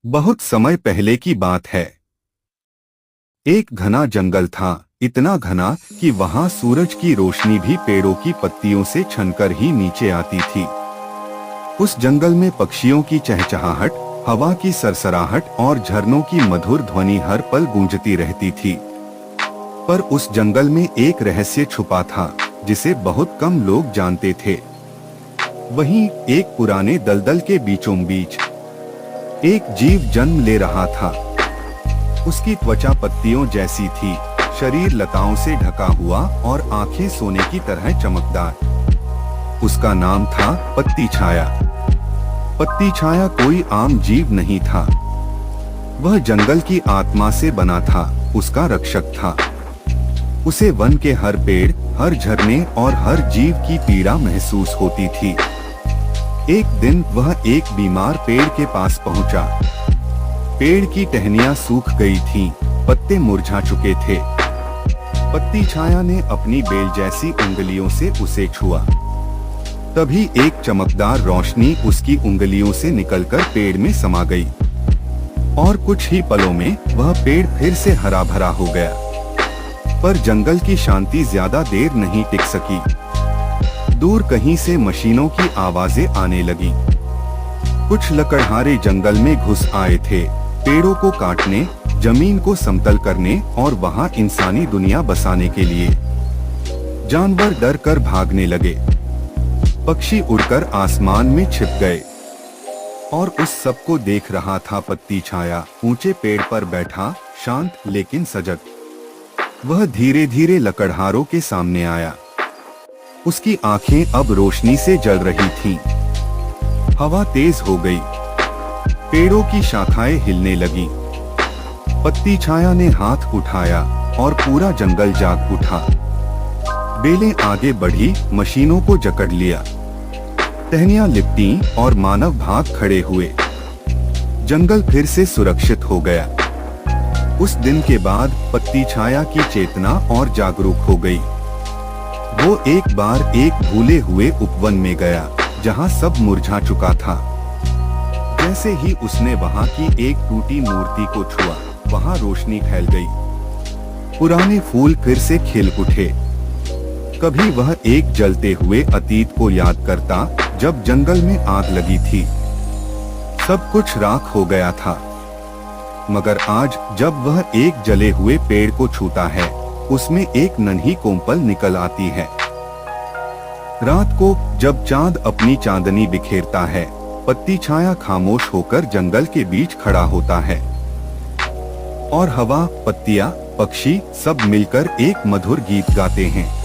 बहुत समय पहले की बात है। एक घना जंगल था, इतना घना कि वहां सूरज की रोशनी भी पेड़ों की पत्तियों से छनकर ही नीचे आती थी। उस जंगल में पक्षियों की चहचहाहट, हवा की सरसराहट और झरनों की मधुर ध्वनि हर पल गूंजती रहती थी। पर उस जंगल में एक रहस्य छुपा था, जिसे बहुत कम लोग जानते थे। वहीं एक पुराने दलदल के बीचों बीच एक जीव जन्म ले रहा था। उसकी त्वचा पत्तियों जैसी थी, शरीर लताओं से ढका हुआ और आंखें सोने की तरह चमकदार। उसका नाम था पत्ती छाया। पत्ती छाया कोई आम जीव नहीं था। वह जंगल की आत्मा से बना था, उसका रक्षक था। उसे वन के हर पेड़, हर झरने और हर जीव की पीड़ा महसूस होती थी। एक दिन वह एक बीमार पेड़ के पास पहुंचा। पेड़ की टहनियां सूख गई थीं, पत्ते मुरझा चुके थे। पत्ती छाया ने अपनी बेल जैसी उंगलियों से उसे छुआ। तभी एक चमकदार रोशनी उसकी उंगलियों से निकलकर पेड़ में समा गई और कुछ ही पलों में वह पेड़ फिर से हरा भरा हो गया। पर जंगल की शांति ज्यादा देर नहीं टिक सकी। दूर कहीं से मशीनों की आवाजें आने लगी। कुछ लकड़हारे जंगल में घुस आए थे, पेड़ों को काटने, जमीन को समतल करने और वहां इंसानी दुनिया बसाने के लिए। जानवर डर कर भागने लगे। पक्षी उड़कर आसमान में छिप गए। और उस सब को देख रहा था पत्ती छाया, ऊंचे पेड़ पर बैठा, शांत लेकिन सजग। वह धीरे धीरे लकड़हारों के सामने आया। उसकी आंखें अब रोशनी से जल रही थीं। हवा तेज हो गई, पेड़ों की शाखाएं हिलने लगीं। पत्ती छाया ने हाथ उठाया और पूरा जंगल जाग उठा। बेलें आगे बढ़ी, मशीनों को जकड़ लिया। टहनियां लिपटी और मानव भाग खड़े हुए। जंगल फिर से सुरक्षित हो गया। उस दिन के बाद पत्ती छाया की चेतना और जागरूक हो गई। वो एक बार एक भूले हुए उपवन में गया, जहां सब मुरझा चुका था। जैसे ही उसने वहां की एक टूटी मूर्ति को छुआ, वहां रोशनी फैल गई। पुराने फूल फिर से खिल उठे। कभी वह एक जलते हुए अतीत को याद करता, जब जंगल में आग लगी थी। सब कुछ राख हो गया था। मगर आज जब वह एक जले हुए पेड़ को छूता है, उसमें एक नन्ही कोमपल निकल आती है। रात को जब चांद अपनी चांदनी बिखेरता है, पत्ती छाया खामोश होकर जंगल के बीच खड़ा होता है। और हवा, पत्तियां, पक्षी सब मिलकर एक मधुर गीत गाते हैं।